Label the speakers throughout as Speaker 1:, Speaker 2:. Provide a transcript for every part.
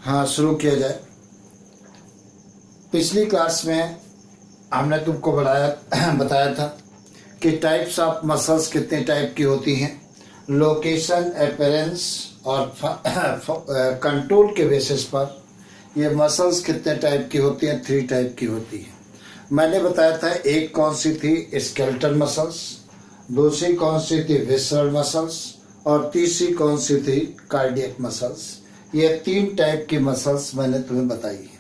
Speaker 1: हाँ, शुरू किया जाए। पिछली क्लास में हमने तुमको बताया था कि टाइप्स ऑफ मसल्स कितने टाइप की होती हैं, लोकेशन, अपीयरेंस और कंट्रोल के बेसिस पर ये मसल्स कितने टाइप की होती हैं, 3 टाइप की होती हैं। मैंने बताया था एक कौन सी थी, स्केलेटल मसल्स, दूसरी कौन सी थी, विसरल मसल्स, और तीसरी कौन सी थी, कार्डियक मसल्स। ये 3 टाइप की मसल्स मैंने तुम्हें बताई है।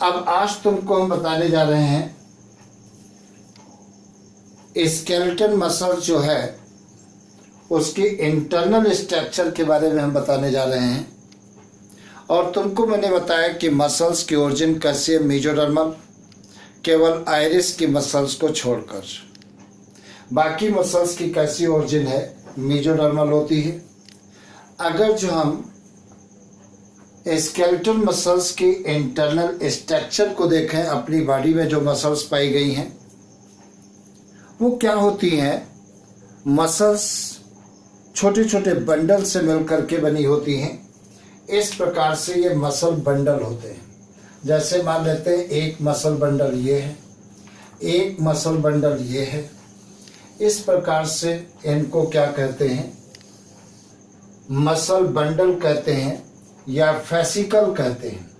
Speaker 1: अब आज तुमको हम बताने जा रहे हैं स्केलेटल मसल्स जो है उसकी इंटरनल स्ट्रक्चर के बारे में हम बताने जा रहे हैं। और तुमको मैंने बताया कि मसल्स की ओरिजिन कैसे है, मेसोडर्मल, केवल आइरिस की मसल्स को छोड़कर बाकी मसल्स की कैसी ओरिजिन है, मेसोडर्मल होती है। अगर जो हम स्केलेटल मसल्स की इंटरनल स्ट्रक्चर को देखें, अपनी बॉडी में जो मसल्स पाई गई हैं वो क्या होती हैं, मसल्स छोटे छोटे बंडल से मिलकर के बनी होती हैं। इस प्रकार से ये मसल बंडल होते हैं। जैसे मान लेते हैं एक मसल बंडल ये है, एक मसल बंडल ये है। इस प्रकार से इनको क्या कहते हैं, मसल बंडल कहते हैं या फेसिकल कहते हैं।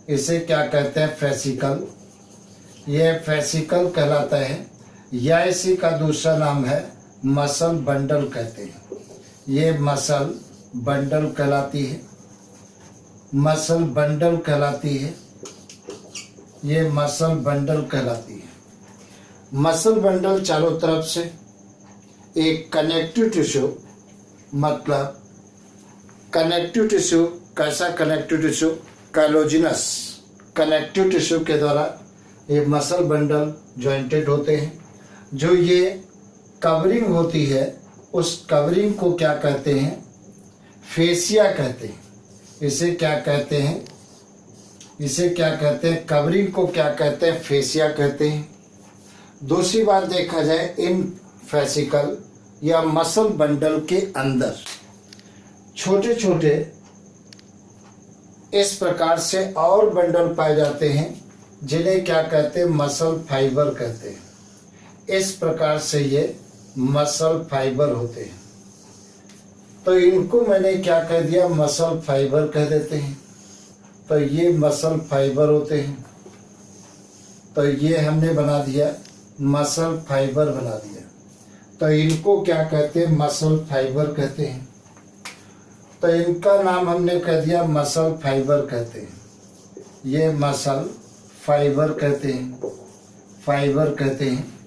Speaker 1: इसे क्या कहते हैं, फेसिकल। यह फेसिकल कहलाता है या इसी का दूसरा नाम है मसल बंडल कहते हैं। ये मसल बंडल कहलाती है, मसल बंडल कहलाती है, ये मसल बंडल कहलाती है। मसल बंडल चारों तरफ से एक कनेक्टिव टिश्यू, मतलब कनेक्टिव टिश्यू, कैसा कनेक्टिव टिश्यू, कैलोजिनस कनेक्टिव टिश्यू के द्वारा ये मसल बंडल जॉइंटेड होते हैं। जो ये कवरिंग होती है उस कवरिंग को क्या कहते हैं, फेसिया कहते हैं। इसे क्या कहते हैं, इसे क्या कहते हैं, कवरिंग को क्या कहते हैं, फेसिया कहते हैं। दूसरी बात देखा जाए, इन फेसिकल या मसल बंडल के अंदर छोटे छोटे इस प्रकार से और बंडल पाए जाते हैं जिन्हें क्या कहते हैं, मसल फाइबर कहते हैं। इस प्रकार से ये मसल फाइबर होते हैं। तो इनको मैंने क्या कह दिया, मसल फाइबर कह देते हैं। तो ये मसल फाइबर होते हैं। तो ये हमने बना दिया, मसल फाइबर बना दिया। तो इनको क्या कहते हैं, मसल फाइबर कहते हैं। तो इनका नाम हमने कह दिया मसल फाइबर कहते हैं। ये मसल फाइबर कहते हैं, फाइबर कहते हैं।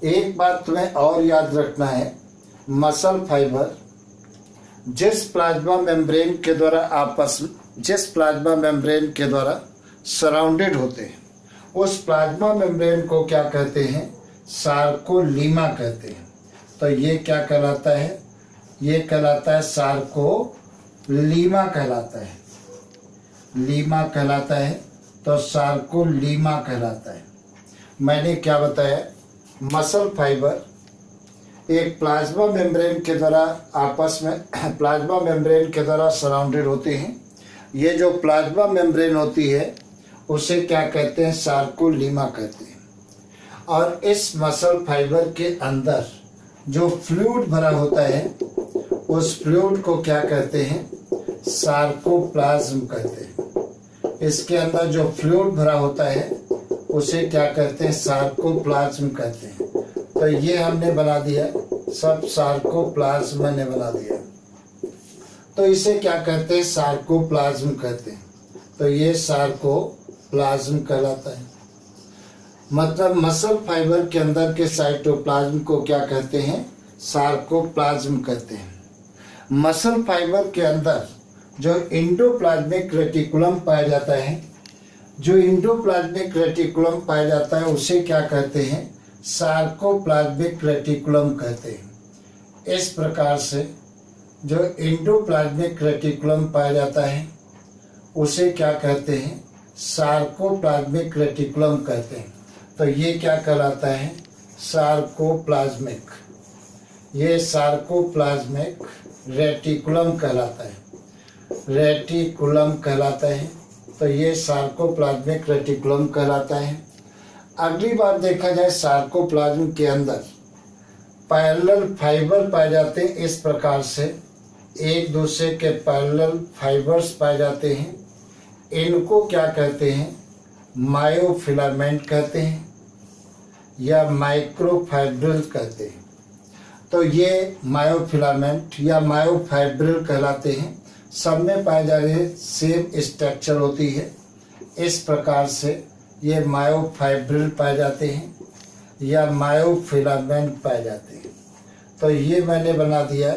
Speaker 1: एक बात तुम्हें और याद रखना है, मसल फाइबर जिस प्लाज्मा मेम्ब्रेन के द्वारा जिस प्लाज्मा मेम्ब्रेन के द्वारा सराउंडेड होते हैं उस प्लाज्मा मेम्ब्रेन को क्या कहते हैं, सार्कोलीमा कहते हैं। तो ये क्या कहलाता है, ये कहलाता है सार्कोलीमा कहलाता है, लीमा कहलाता है। तो सार्कोलीमा कहलाता है। मैंने क्या बताया, मसल फाइबर एक प्लाज्मा मेम्ब्रेन के द्वारा आपस में प्लाज्मा मेम्ब्रेन के द्वारा सराउंडेड होते हैं। ये जो प्लाज्मा मेम्ब्रेन होती है उसे क्या कहते हैं, सार्कोलीमा कहते हैं। और इस मसल फाइबर के अंदर जो फ्लूइड भरा होता है उस फ्लूइड को क्या कहते हैं, सार्कोप्लाज्म कहते हैं। इसके अंदर जो फ्लूइड भरा होता है उसे क्या कहते हैं, सार्कोप्लाज्म कहते हैं। तो ये हमने बना दिया, सब सार्कोप्लाज्म ने बना दिया। तो इसे क्या कहते हैं, सार्कोप्लाज्म कहते हैं। तो ये सार्कोप्लाज्म कहलाता है। मतलब मसल फाइबर के अंदर के साइटोप्लाज्म को क्या कहते हैं, सार्कोप्लाज्म कहते हैं। मसल फाइबर के अंदर जो एंडोप्लाज्मिक रेटिकुलम पाया जाता है, जो एंडोप्लाज्मिक रेटिकुलम पाया जाता है उसे क्या कहते हैं, सार्कोप्लाज्मिक रेटिकुलम कहते हैं। इस प्रकार से जो एंडोप्लाज्मिक रेटिकुलम पाया जाता है उसे क्या कहते हैं, सार्कोप्लाज्मिक रेटिकुलम कहते हैं। तो ये क्या कहलाता है, सार्कोप्लाज्मिक। ये सार्कोप्लाज्मिक रेटिकुलम कहलाता है। रेटिकुलम कहलाता है। तो ये सार्कोप्लाज्मिक रेटिकुलम कहलाता है। अगली बार देखा जाए सार्कोप्लाज्म के अंदर पैरेलल फाइबर पाए जाते हैं। इस प्रकार से एक दूसरे के पैरेलल फाइबर्स पाए जाते हैं। इनको क्या कहते हैं? मायोफिलामेंट कहते हैं या माइक्रोफाइब्रिल कहते हैं। तो ये मायोफिलामेंट या मायोफाइब्रिल कहलाते हैं। सब में पाए जा रहे सेम स्ट्रक्चर होती है। इस प्रकार से ये मायोफाइब्रिल पाए जाते हैं या मायोफिलामेंट पाए जाते हैं। तो ये मैंने बना दिया,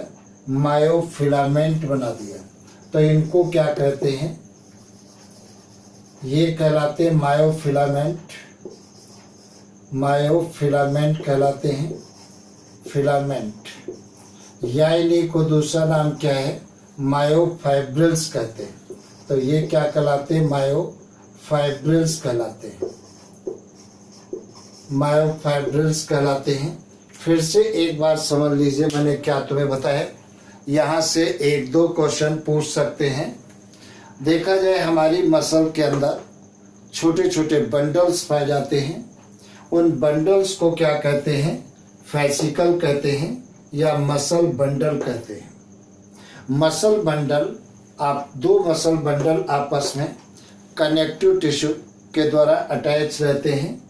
Speaker 1: मायोफिलामेंट बना दिया। तो इनको क्या कहते हैं? ये कहलाते हैं मायोफिलामेंट। मायोफिलामेंट कहलाते हैं, फिलामेंट। या इन्हीं को दूसरा नाम क्या है? मायोफाइब्रिल्स कहते हैं। तो ये क्या कहलाते हैं? मायोफाइब्रिल्स कहलाते हैं। मायोफाइब्रिल्स कहलाते हैं। फिर से एक बार समझ लीजिए मैंने क्या तुम्हें बताया। यहाँ से एक दो क्वेश्चन पूछ सकते हैं। देखा जाए हमारी मसल के अंदर छोटे छोटे बंडल्स पाए जाते हैं। उन बंडल्स को क्या कहते हैं? फैसिकल कहते हैं या मसल बंडल कहते हैं। मसल बंडल, आप दो मसल बंडल आपस में कनेक्टिव टिश्यू के द्वारा अटैच रहते हैं।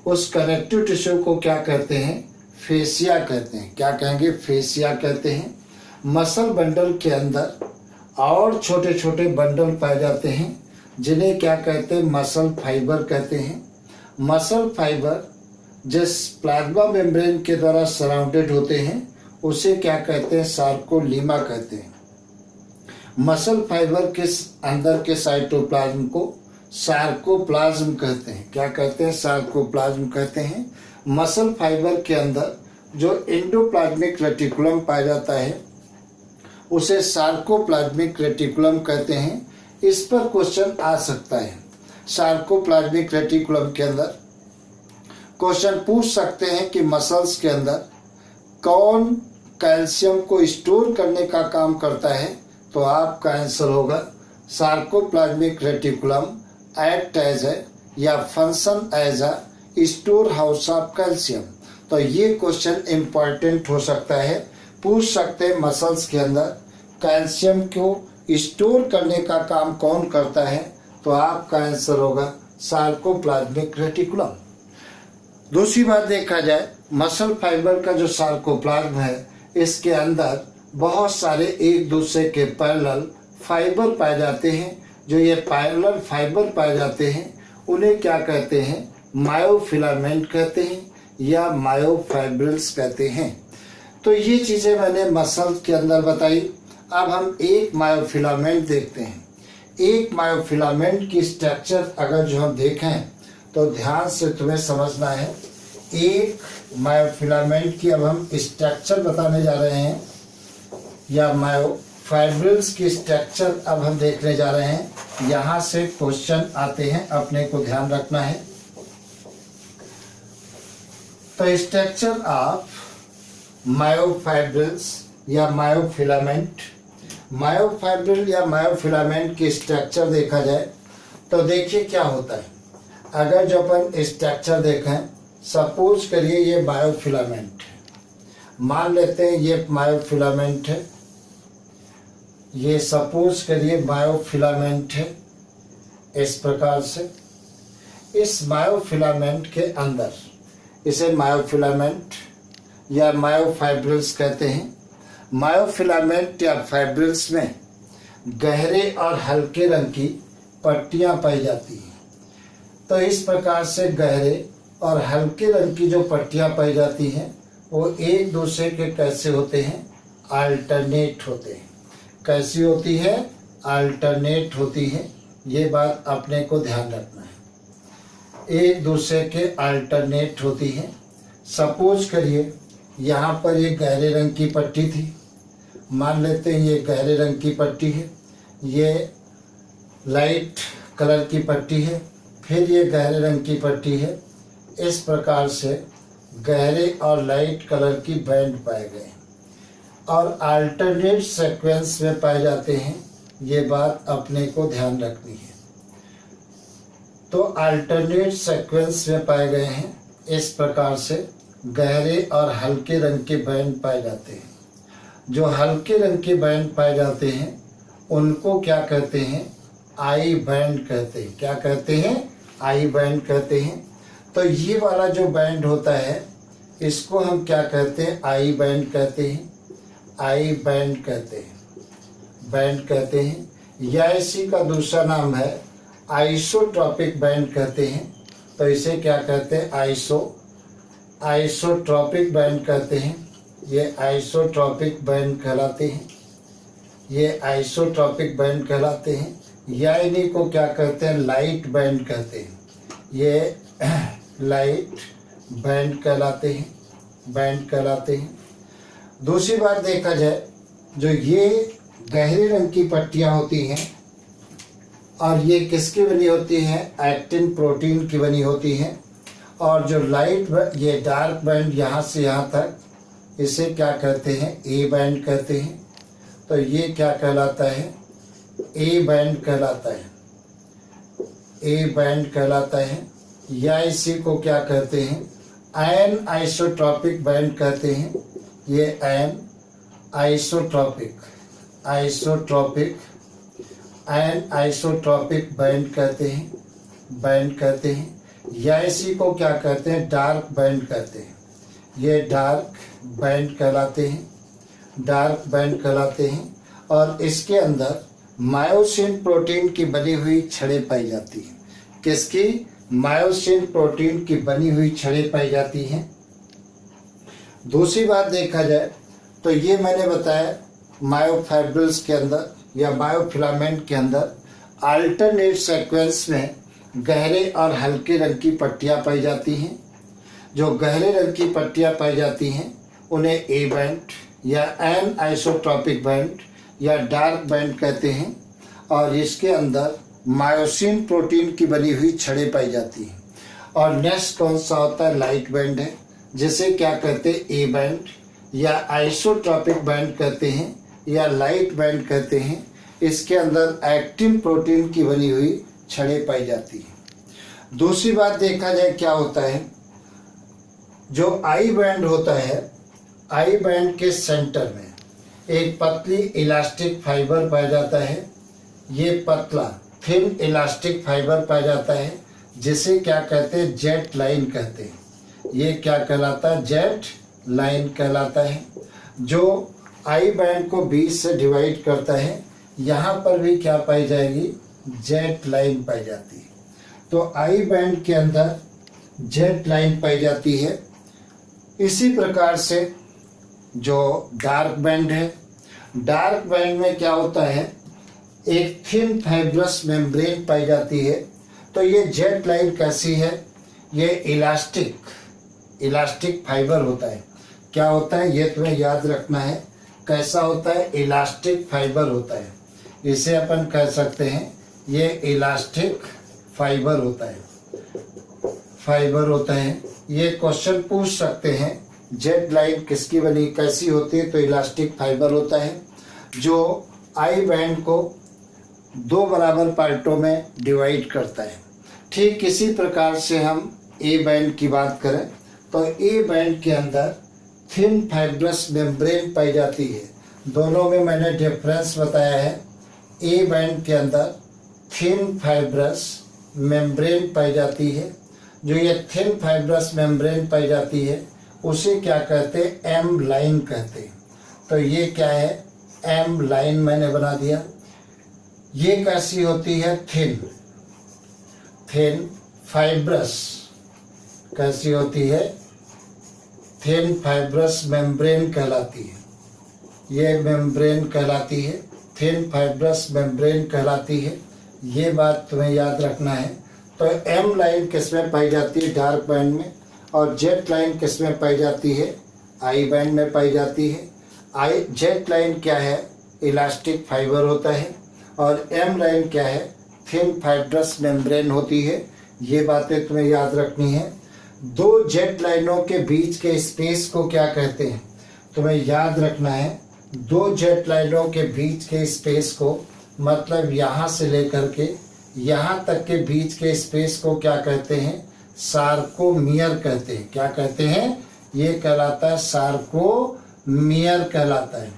Speaker 1: उस कनेक्टिव टिश्यू को क्या कहते हैं? फेसिया कहते हैं। क्या कहेंगे? फेसिया कहते हैं। मसल बंडल के अंदर और छोटे छोटे बंडल पाए जाते हैं जिन्हें क्या कहते हैं? मसल फाइबर कहते हैं। मसल फाइबर जिस प्लाज्मा मेम्ब्रेन के द्वारा सराउंडेड होते हैं उसे क्या कहते हैं? सार्कोलीमा कहते हैं। मसल फाइबर के अंदर के साइटोप्लाज्म को सार्कोप्लाज्म कहते हैं। क्या कहते हैं? सार्कोप्लाज्म कहते हैं। मसल फाइबर के अंदर जो एंडोप्लाज्मिक रेटिकुलम पाया जाता है उसे सार्कोप्लाज्मिक रेटिकुलम कहते हैं। इस पर क्वेश्चन आ सकता है। सार्कोप्लाज्मिक रेटिकुलम के अंदर क्वेश्चन पूछ सकते हैं कि मसल्स के अंदर कौन कैल्शियम को स्टोर करने का काम करता है। तो आपका आंसर होगा sarcoplasmic reticulum act as a या function as a store house of calcium. तो ये क्वेश्चन इंपॉर्टेंट हो सकता है। पूछ सकते हैं मसल्स के अंदर कैल्शियम को स्टोर करने का काम कौन करता है। तो आपका आंसर होगा सार्कोप्लाज्मिक रेटिकुलम। दूसरी बात देखा जाए मसल फाइबर का जो सार्कोप्लाज्म है इसके अंदर बहुत सारे एक दूसरे के पैरेलल फाइबर पाए जाते हैं। जो ये पैरेलल फाइबर पाए जाते हैं उन्हें क्या कहते हैं? मायोफिलामेंट कहते हैं या मायोफाइब्रिल्स कहते हैं। तो ये चीज़ें मैंने मसल के अंदर बताई। अब हम एक मायोफिलामेंट देखते हैं। एक मायोफिलामेंट की स्ट्रक्चर अगर जो हम देखें तो ध्यान से तुम्हें समझना है। एक मायोफिलामेंट की अब हम स्ट्रक्चर बताने जा रहे हैं या मायोफाइब्रिल्स की स्ट्रक्चर अब हम देखने जा रहे हैं। यहाँ से क्वेश्चन आते हैं, अपने को ध्यान रखना है। तो स्ट्रक्चर ऑफ मायोफाइब्रिल्स या मायोफिलामेंट, मायोफाइब्रिल या मायोफिलामेंट की स्ट्रक्चर देखा जाए तो देखिए क्या होता है। अगर जो अपन स्ट्रक्चर देखें, सपोज करिए ये मायोफिलामेंट है, मान लेते हैं ये मायोफिलामेंट है, ये सपोज करिए मायोफिलामेंट है। इस प्रकार से इस मायोफिलामेंट के अंदर इसे मायोफिलामेंट या मायोफाइब्रिल्स कहते हैं। मायोफिलामेंट या फाइब्रिल्स में गहरे और हल्के रंग की पट्टियां पाई जाती हैं। तो इस प्रकार से गहरे और हल्के रंग की जो पट्टियां पाई जाती हैं वो एक दूसरे के कैसे होते हैं? अल्टरनेट होते हैं। कैसी होती है? अल्टरनेट होती है। ये बात अपने को ध्यान रखना है। एक दूसरे के अल्टरनेट होती हैं। सपोज करिए यहाँ पर ये गहरे रंग की पट्टी थी, मान लेते हैं ये गहरे रंग की पट्टी है, ये लाइट कलर की पट्टी है, फिर ये गहरे रंग की पट्टी है। इस प्रकार से गहरे और लाइट कलर की बैंड पाए गए और अल्टरनेट सीक्वेंस में पाए जाते हैं ये बात अपने को ध्यान रखनी है। तो अल्टरनेट सीक्वेंस में पाए गए हैं। इस प्रकार से गहरे और हल्के रंग के बैंड पाए जाते हैं। जो हल्के रंग के बैंड पाए जाते हैं उनको क्या कहते हैं? आई बैंड कहते हैं। क्या कहते हैं? आई बैंड कहते हैं। तो ये वाला जो बैंड होता है इसको हम क्या कहते हैं? आई बैंड कहते हैं। आई बैंड कहते हैं, बैंड कहते हैं। या इसी का दूसरा नाम है आइसोट्रॉपिक बैंड कहते हैं। तो इसे क्या कहते हैं? आइसोट्रॉपिक बैंड कहते हैं। ये आइसोट्रॉपिक बैंड कहलाते हैं। ये आइसोट्रॉपिक बैंड कहलाते हैं। या इन्हीं को क्या कहते हैं? लाइट बैंड कहते हैं। ये लाइट बैंड कहलाते हैं, बैंड कहलाते हैं। दूसरी बात देखा जाए, जो ये गहरे रंग की पट्टियाँ होती हैं और ये किसकी बनी होती हैं? एक्टिन प्रोटीन की बनी होती हैं। और जो लाइट ये डार्क बैंड यहाँ से यहाँ तक, इसे क्या कहते हैं? ए बैंड कहते हैं। तो ये क्या कहलाता है? ए बैंड कहलाता है। ए बैंड कहलाता है। या इसी को क्या कहते हैं? एन आइसोट्रॉपिक बैंड कहते हैं। ये an isotropic an isotropic band कहते हैं, बैंड कहते हैं। या इसी को क्या कहते हैं? डार्क बैंड कहते हैं। ये डार्क बैंड कहलाते हैं, डार्क बैंड कहलाते हैं। और इसके अंदर मायोसिन प्रोटीन की बनी हुई छड़ें पाई जाती हैं। किसकी? मायोसिन प्रोटीन की बनी हुई छड़ें पाई जाती हैं। दूसरी बात देखा जाए तो ये मैंने बताया मायोफाइब्रिल्स के अंदर या मायोफिलामेंट के अंदर अल्टरनेट सीक्वेंस में गहरे और हल्के रंग की पट्टियाँ पाई जाती हैं। जो गहरे रंग की पट्टियाँ पाई जाती हैं उन्हें ए बैंड या एन आइसोट्रॉपिक बैंड या डार्क बैंड कहते हैं। और इसके अंदर मायोसिन प्रोटीन की बनी हुई छड़ें पाई जाती हैं। और नेक्स्ट कौन सा होता है? लाइट बैंड है, जिसे क्या कहते हैं? ए बैंड या आइसोट्रॉपिक बैंड कहते हैं या लाइट बैंड कहते हैं। इसके अंदर एक्टिन प्रोटीन की बनी हुई छड़ें पाई जाती हैं। दूसरी बात देखा जाए क्या होता है, जो आई बैंड होता है, आई बैंड के सेंटर में एक पतली इलास्टिक फाइबर पाया जाता है। ये पतला थिन इलास्टिक फाइबर पाया जाता है, जिसे क्या कहते हैं? जेट लाइन कहते हैं। ये क्या कहलाता है? जेट लाइन कहलाता है। जो आई बैंड को बीच से डिवाइड करता है, यहाँ पर भी क्या पाई जाएगी? जेट लाइन पाई जाती है। तो आई बैंड के अंदर जेट लाइन पाई जाती है। इसी प्रकार से जो डार्क बैंड है, डार्क बैंड में क्या होता है? एक थिन फाइब्रस मेम्ब्रेन पाई जाती है। तो ये जेट लाइन कैसी है? ये इलास्टिक फाइबर होता है। क्या होता है? ये तुम्हें याद रखना है। कैसा होता है? इलास्टिक फाइबर होता है। इसे अपन कह सकते हैं ये इलास्टिक फाइबर होता है, फाइबर होता है। ये क्वेश्चन पूछ सकते हैं जेट लाइन किसकी बनी, कैसी होती है? तो इलास्टिक फाइबर होता है, जो आई बैंड को दो बराबर पार्टों में डिवाइड करता है। ठीक इसी प्रकार से हम ए बैंड की बात करें तो ए बैंड के अंदर थिन फाइब्रस मेम्ब्रेन पाई जाती है। दोनों में मैंने डिफरेंस बताया है। ए बैंड के अंदर थिन फाइब्रस मेम्ब्रेन पाई जाती है। जो ये थिन फाइब्रस मेम्ब्रेन पाई जाती है उसे क्या कहते हैं? एम लाइन कहते हैं। तो ये क्या है? एम लाइन मैंने बना दिया। ये कैसी होती है? थिन फाइब्रस कैसी होती है? थिन फाइब्रस मेम्ब्रेन कहलाती है। ये मेम्ब्रेन कहलाती है, थिन फाइब्रस मेम्ब्रेन कहलाती है। ये बात तुम्हें याद रखना है। तो एम लाइन किसमें पाई जाती है? डार्क बैंड में। और जेट लाइन किसमें पाई जाती है? आई बैंड में पाई जाती है। जेट लाइन क्या है? इलास्टिक फाइबर होता है। और एम लाइन क्या है? थिन फाइब्रस मेम्ब्रेन होती है। ये बातें तुम्हें याद रखनी है। दो जेट लाइनों के बीच के स्पेस को क्या कहते हैं? तुम्हें याद रखना है। दो जेट लाइनों के बीच के स्पेस को मतलब यहाँ से लेकर के यहाँ तक के बीच के स्पेस को क्या कहते हैं? सार्कोमियर कहते हैं। क्या कहते हैं? ये कहलाता है सार्कोमियर कहलाता है।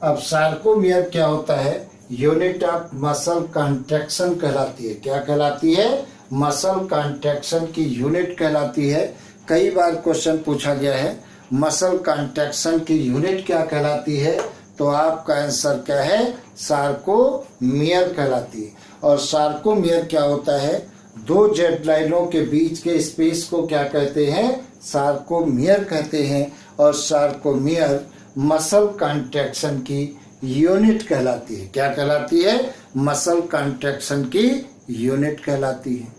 Speaker 1: अब सार्कोमियर क्या होता है? यूनिट ऑफ मसल कॉन्ट्रैक्शन कहलाती है। क्या कहलाती है? मसल कॉन्ट्रैक्शन की यूनिट कहलाती है। कई बार क्वेश्चन पूछा गया है मसल कॉन्ट्रैक्शन की यूनिट क्या कहलाती है, तो आपका आंसर क्या है? सार्कोमियर कहलाती है। और सार्कोमियर क्या होता है? दो जेड लाइनों के बीच के स्पेस को क्या कहते हैं? सार्कोमियर कहते हैं। और सार्कोमियर मसल कॉन्ट्रैक्शन की यूनिट कहलाती है। क्या कहलाती है? मसल कॉन्ट्रैक्शन की यूनिट कहलाती है।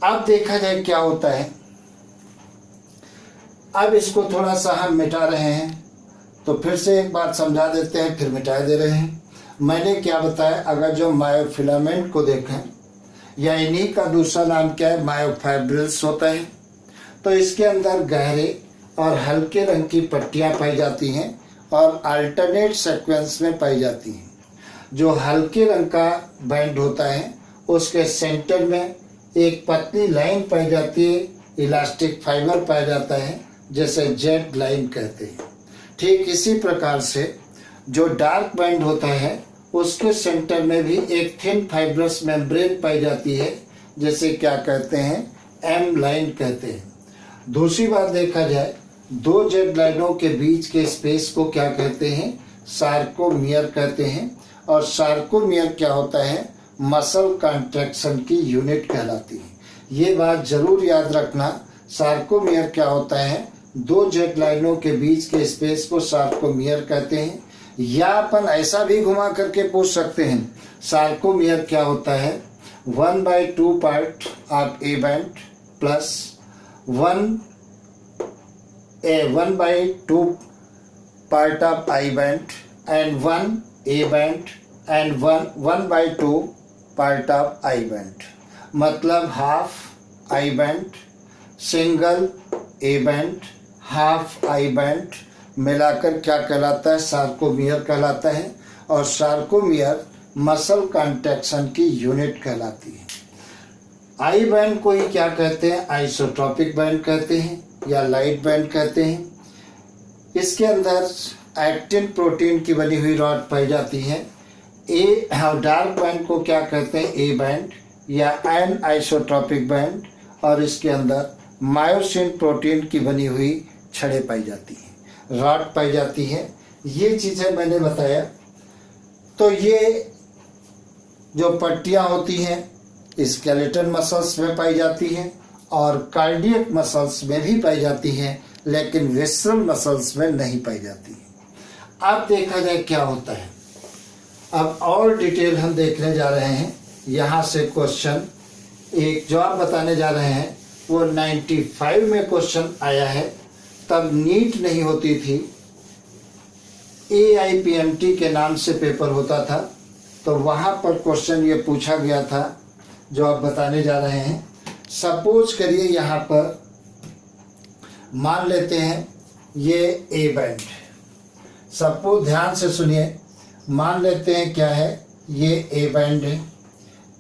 Speaker 1: अब देखा जाए क्या होता है। अब इसको थोड़ा सा हम मिटा रहे हैं, तो फिर से एक बात समझा देते हैं, फिर मिटा दे रहे हैं। मैंने क्या बताया? अगर जो मायोफिलामेंट को देखें, या इन्हीं का दूसरा नाम क्या है? मायोफाइब्रिल्स होता है। तो इसके अंदर गहरे और हल्के रंग की पट्टियां पाई जाती हैं और अल्टरनेट सीक्वेंस में पाई जाती हैं। जो हल्के रंग का बैंड होता है उसके सेंटर में एक पतली लाइन पाई जाती है, इलास्टिक फाइबर पाया जाता है, जैसे जेड लाइन कहते हैं। ठीक इसी प्रकार से जो डार्क बैंड होता है उसके सेंटर में भी एक थिन फाइब्रस मेम्ब्रेन पाई जाती है, जैसे क्या कहते हैं? एम लाइन कहते हैं। दूसरी बात देखा जाए, दो जेड लाइनों के बीच के स्पेस को क्या कहते हैं? सार्कोमियर कहते हैं। और सार्कोमियर क्या होता है? मसल कॉन्ट्रैक्शन की यूनिट कहलाती है। ये बात जरूर याद रखना, सार्कोमियर क्या होता है? दो जेड लाइनों के बीच के स्पेस को सार्कोमियर कहते हैं। या अपन ऐसा भी घुमा करके पूछ सकते हैं, सार्कोमियर क्या होता है? 1/2 part of A band plus 1/2 part of I band and 1 A band and 1/2 part of I band. मतलब half I band, single A band, half I band मिलाकर क्या कहलाता है? सार्कोमियर कहलाता है। और सार्कोमियर मसल कॉन्ट्रैक्शन की यूनिट कहलाती है। आई बैंड को ही क्या कहते हैं? आइसोट्रोपिक बैंड कहते हैं या लाइट बैंड कहते हैं। इसके अंदर एक्टिन प्रोटीन की बनी हुई रॉड पाई जाती है। ए और डार्क बैंड को क्या कहते हैं? ए बैंड या एन आइसोट्रोपिक बैंड। और इसके अंदर मायोसिन प्रोटीन की बनी हुई छड़ें पाई जाती हैं, रॉड पाई जाती है। ये चीज़ें मैंने बताया। तो ये जो पट्टियाँ होती हैं स्केलेटन मसल्स में पाई जाती हैं और कार्डियक मसल्स में भी पाई जाती हैं, लेकिन विसरल मसल्स में नहीं पाई जाती है। अब देखा जाए क्या होता है। अब और डिटेल हम देखने जा रहे हैं। यहाँ से क्वेश्चन एक जवाब बताने जा रहे हैं। वो 95 में क्वेश्चन आया है, तब नीट नहीं होती थी, AIPMT के नाम से पेपर होता था। तो वहाँ पर क्वेश्चन ये पूछा गया था जो आप बताने जा रहे हैं। सपोज करिए यहाँ पर मान लेते हैं ये ए बैंड, सपोज ध्यान से सुनिए, मान लेते हैं क्या है? ये ए बैंड है।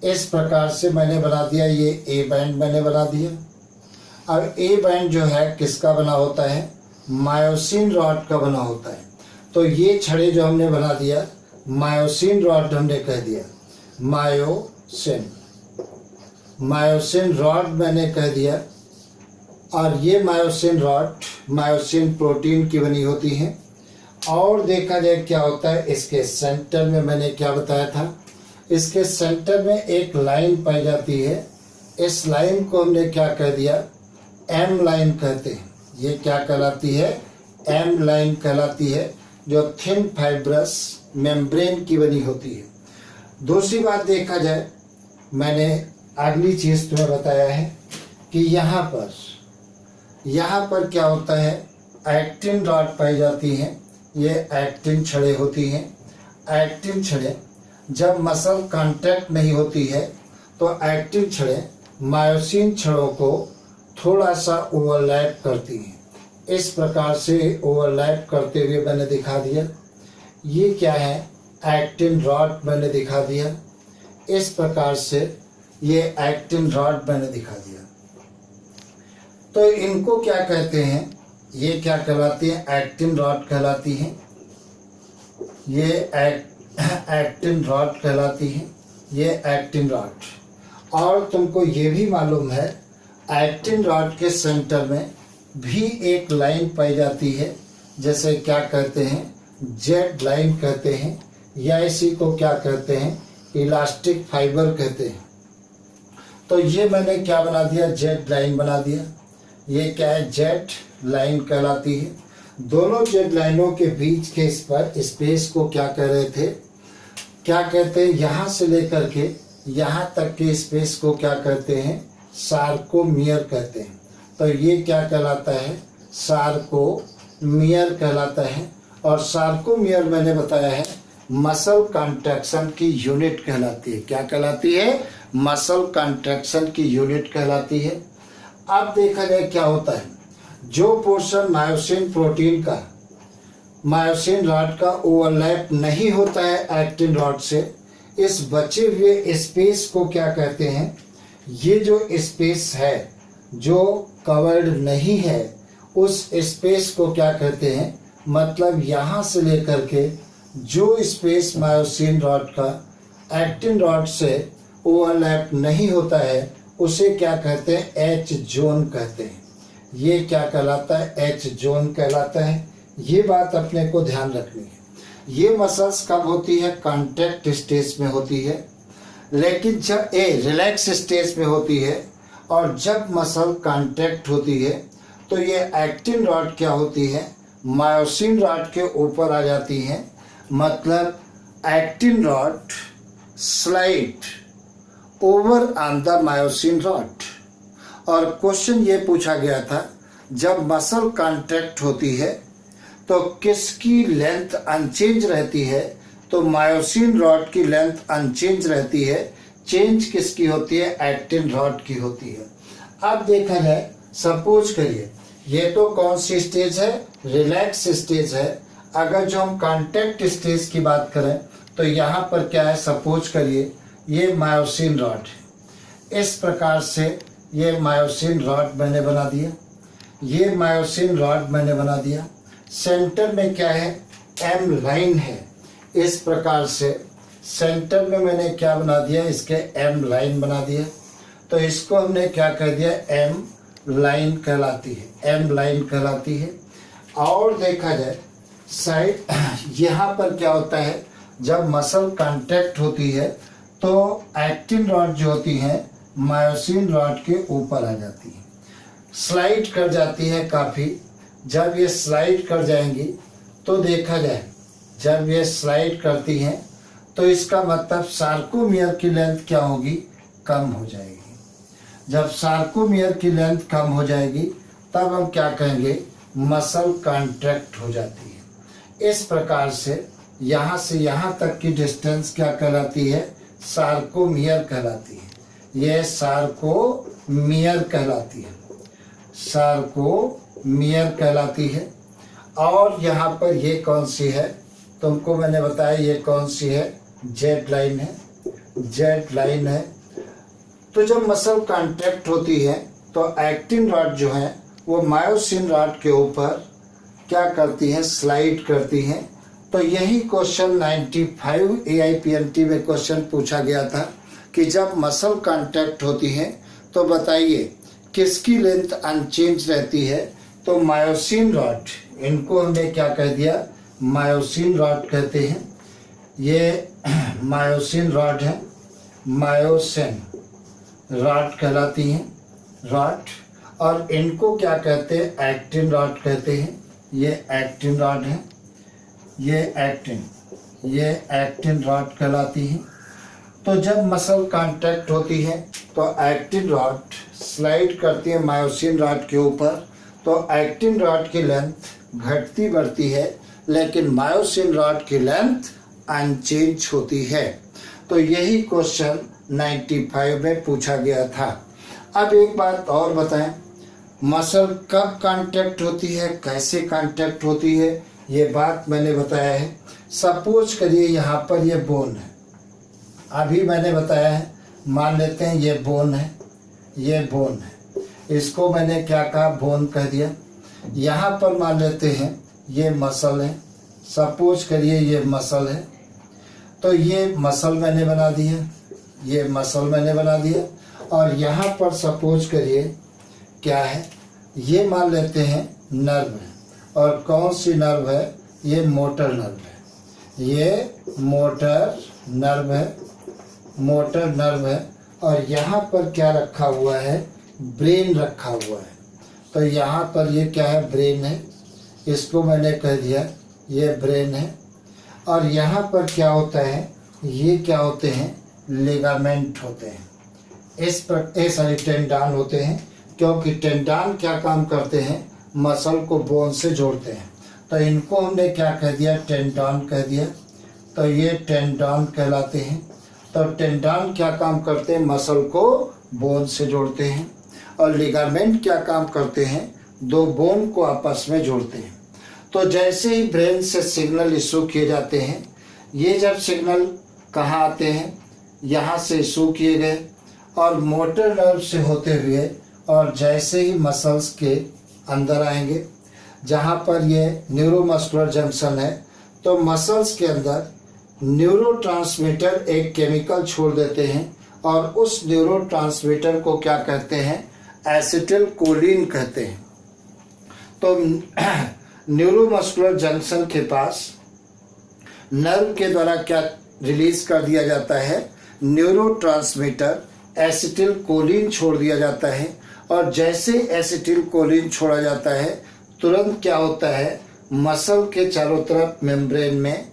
Speaker 1: इस प्रकार से मैंने बना दिया, ये ए बैंड मैंने बना दिया। अब ए बैंड जो है किसका बना होता है? मायोसिन रॉड का बना होता है। तो ये छड़े जो हमने बना दिया, मायोसिन रॉड हमने कह दिया, मायोसिन रॉड मैंने कह दिया। और ये मायोसिन रॉड मायोसिन प्रोटीन की बनी होती है। और देखा जाए क्या होता है, इसके सेंटर में मैंने क्या बताया था? इसके सेंटर में एक लाइन पाई जाती है। इस लाइन को हमने क्या कह दिया? एम लाइन कहते हैं। ये क्या कहलाती है? एम लाइन कहलाती है, जो थिन फाइब्रस मेम्ब्रेन की बनी होती है। दूसरी बात देखा जाए, मैंने अगली चीज़ तुम्हें बताया है कि यहाँ पर क्या होता है? एक्टिन रॉड पाई जाती हैं। ये एक्टिन छड़ें होती हैं। एक्टिन छड़ें जब मसल कांटेक्ट नहीं होती है तो एक्टिन छड़ें मायोसिन छड़ों को थोड़ा सा ओवरलैप करती हैं। इस प्रकार से ओवरलैप करते हुए मैंने दिखा दिया। ये क्या है? एक्टिन रॉड मैंने दिखा दिया। इस प्रकार से ये एक्टिन रॉड मैंने दिखा दिया। तो इनको क्या कहते हैं, ये क्या कहलाती है, एक्टिन रॉड कहलाती है। ये एक्टिन रॉड कहलाती है, ये एक्टिन रॉड। और तुमको ये भी मालूम है एक्टिन रॉड के सेंटर में भी एक लाइन पाई जाती है, जैसे क्या कहते हैं, जेड लाइन कहते हैं, या इसी को क्या कहते हैं, इलास्टिक फाइबर कहते हैं। तो ये मैंने क्या बना दिया, जेड लाइन बना दिया। ये क्या है, जेड लाइन कहलाती है। दोनों जेड लाइनों के बीच के इस पर स्पेस को क्या कह रहे थे, क्या कहते हैं, यहाँ से लेकर के यहाँ तक के स्पेस को क्या कहते हैं, सार्कोमियर कहते हैं। तो ये क्या कहलाता है, सार्कोमियर कहलाता है। और सार्कोमियर मैंने बताया है मसल कंट्रैक्शन की यूनिट कहलाती है। क्या कहलाती है, मसल कंट्रैक्शन की यूनिट कहलाती है। अब देखा जाए क्या होता है, जो पोर्शन मायोसिन प्रोटीन का, मायोसिन रॉड का ओवरलैप नहीं होता है एक्टिन रॉड से, इस बचे हुए स्पेस को क्या कहते हैं, ये जो स्पेस है जो कवर्ड नहीं है, उस स्पेस को क्या कहते हैं, मतलब यहाँ से लेकर के जो स्पेस मायोसिन रॉड का एक्टिन रॉड से ओवरलैप नहीं होता है, उसे क्या कहते हैं, एच जोन कहते हैं। ये क्या कहलाता है, एच जोन कहलाता है। ये बात अपने को ध्यान रखनी है। ये मसल्स कब होती है, कॉन्ट्रैक्ट स्टेज में होती है, लेकिन जब रिलैक्स स्टेज में होती है। और जब मसल कॉन्ट्रैक्ट होती है तो ये एक्टिन रॉड क्या होती है, मायोसिन रॉड के ऊपर आ जाती है। मतलब actin rod slide over on the myosin rod. और क्वेश्चन ये पूछा गया था, जब मसल कॉन्ट्रैक्ट होती है तो किसकी लेंथ अनचेंज रहती है, तो मायोसिन रॉड की लेंथ अनचेंज रहती है। चेंज किसकी होती है, एक्टिन रॉड की होती है। अब देखा जाए, सपोज करिए ये तो कौन सी स्टेज है, रिलैक्स स्टेज है। अगर जो हम कॉन्टैक्ट स्टेज की बात करें तो यहाँ पर क्या है, सपोज करिए ये मायोसिन रॉड है। इस प्रकार से ये मायोसिन रॉड मैंने बना दिया, ये मायोसिन रॉड मैंने बना दिया। सेंटर में क्या है, एम लाइन है। इस प्रकार से सेंटर में मैंने क्या बना दिया, इसके एम लाइन बना दिया। तो इसको हमने क्या कह दिया, एम लाइन कहलाती है, एम लाइन कहलाती है। और देखा जाए साइड, यहाँ पर क्या होता है, जब मसल कॉन्टैक्ट होती है तो एक्टिन रॉड जो होती है मायोसिन रॉड के ऊपर आ जाती है, स्लाइड कर जाती है काफ़ी। जब ये स्लाइड कर जाएंगी तो देखा जाए, जब ये स्लाइड करती हैं तो इसका मतलब सार्कोमियर की लेंथ क्या होगी, कम हो जाएगी। जब सार्कोमियर की लेंथ कम हो जाएगी तब हम क्या कहेंगे, मसल कॉन्ट्रैक्ट हो जाती है। इस प्रकार से यहाँ तक की डिस्टेंस क्या कहलाती है, सार्कोमियर कहलाती है। यह सार्कोमियर कहलाती है, सार्कोमियर कहलाती है। और यहाँ पर ये कौन सी है, तुमको मैंने बताया ये कौन सी है, जेड लाइन है, जेड लाइन है। तो जब मसल कॉन्ट्रैक्ट होती है तो एक्टिन रॉड जो है वो मायोसिन रॉड के ऊपर क्या करती है, स्लाइड करती हैं। तो यही क्वेश्चन 95 AIPNT में क्वेश्चन पूछा गया था कि जब मसल कॉन्टैक्ट होती है तो बताइए किसकी लेंथ अनचेंज रहती है, तो मायोसिन रॉड, इनको हमने क्या कह दिया, मायोसिन रॉड कहते हैं। ये मायोसिन रॉड है, मायोसिन रॉड कहलाती हैं रॉड। और इनको क्या कहते हैं, एक्टिन रॉड कहते हैं। ये एक्टिन रॉड है, ये एक्टिन रॉड कहलाती है। तो जब मसल कांटेक्ट होती है तो एक्टिन रॉड स्लाइड करती है मायोसिन रॉड के ऊपर, तो एक्टिन रॉड की लेंथ घटती बढ़ती है, लेकिन मायोसिन रॉड की लेंथ अनचेंज होती है। तो यही क्वेश्चन 95 में पूछा गया था। अब एक बात और बताएं, मसल कब कांटेक्ट होती है, कैसे कांटेक्ट होती है, ये बात मैंने बताया है। सपोज करिए यहाँ पर ये बोन है, अभी मैंने बताया है, मान लेते हैं ये बोन है, ये बोन है, इसको मैंने क्या कहा, बोन कह दिया। यहाँ पर मान लेते हैं ये मसल है, सपोज करिए ये मसल है, तो ये मसल मैंने बना दिया, ये मसल मैंने बना दिया। और यहाँ पर सपोज करिए क्या है, ये मान लेते हैं नर्व है, और कौन सी नर्व है, ये मोटर नर्व है, ये मोटर नर्व है, मोटर नर्व है। और यहाँ पर क्या रखा हुआ है, ब्रेन रखा हुआ है। तो यहाँ पर ये क्या है, ब्रेन है, इसको मैंने कह दिया ये ब्रेन है। और यहाँ पर क्या होता है, ये क्या होते हैं, लिगामेंट होते हैं, सारे टेंडान होते हैं, क्योंकि टेंडान क्या काम करते हैं, मसल को बोन से जोड़ते हैं। तो इनको हमने क्या कह दिया, टेंडान कह दिया। तो ये टेंडान कहलाते हैं। तो टेंडान क्या काम करते हैं, मसल को बोन से जोड़ते हैं। और लिगामेंट क्या काम करते हैं, दो बोन को आपस में जोड़ते हैं। तो जैसे ही ब्रेन से सिग्नल इशू किए जाते हैं, ये जब सिग्नल कहाँ आते हैं, यहाँ से इशू किए गए और मोटर नर्व से होते हुए, और जैसे ही मसल्स के अंदर आएंगे, जहाँ पर ये न्यूरोमस्कुलर जंक्शन है, तो मसल्स के अंदर न्यूरोट्रांसमीटर एक केमिकल छोड़ देते हैं, और उस न्यूरोट्रांसमीटर को क्या कहते हैं, एसिटिलकोलिन कहते हैं। तो न्यूरोमस्कुलर जंक्शन के पास नर्व के द्वारा क्या रिलीज कर दिया जाता है, न्यूरोट्रांसमीटर एसिटिलकोलिन छोड़ दिया जाता है। और जैसे एसिटिलकोलिन छोड़ा जाता है, तुरंत क्या होता है, मसल के चारों तरफ मेम्ब्रेन में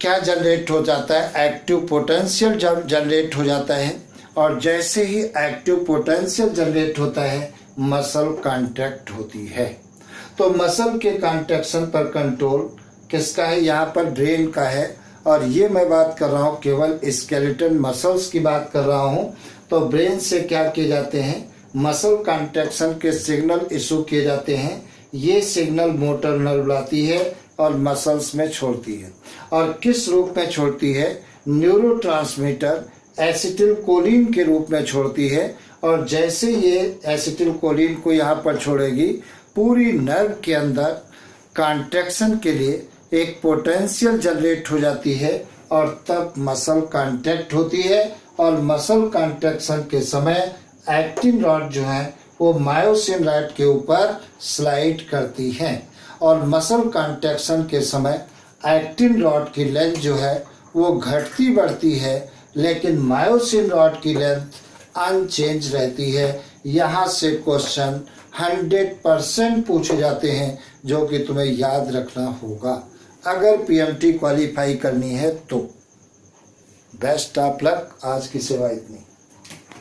Speaker 1: क्या जनरेट हो जाता है, एक्टिव पोटेंशियल जनरेट हो जाता है। और जैसे ही एक्टिव पोटेंशियल जनरेट होता है, मसल कॉन्ट्रैक्ट होती है। तो मसल के कॉन्ट्रैक्शन पर कंट्रोल किसका है, यहाँ पर ब्रेन का है। और ये मैं बात कर रहा हूँ केवल स्केलेटन मसल्स की बात कर रहा हूँ। तो ब्रेन से क्या किए जाते हैं, मसल कॉन्ट्रैक्शन के सिग्नल इशू किए जाते हैं। ये सिग्नल मोटर नर्व लाती है और मसल्स में छोड़ती है। और किस रूप में छोड़ती है, न्यूरोट्रांसमीटर एसिटिलकोलिन के रूप में छोड़ती है। और जैसे ये एसिटिलकोलिन को यहाँ पर छोड़ेगी, पूरी नर्व के अंदर कॉन्ट्रैक्शन के लिए एक पोटेंशियल जनरेट हो जाती है, और तब मसल कॉन्ट्रैक्ट होती है। और मसल कॉन्ट्रैक्शन के समय एक्टिन रॉड जो है वो मायोसिन रॉड के ऊपर स्लाइड करती है। और मसल कॉन्ट्रैक्शन के समय एक्टिन रॉड की लेंथ जो है वो घटती बढ़ती है, लेकिन मायोसिन रॉड की लेंथ अनचेंज रहती है। यहाँ से क्वेश्चन 100% पूछे जाते हैं, जो कि तुम्हें याद रखना होगा अगर पीएमटी क्वालिफाई करनी है तो। Best of luck. आज की सेवा इतनी।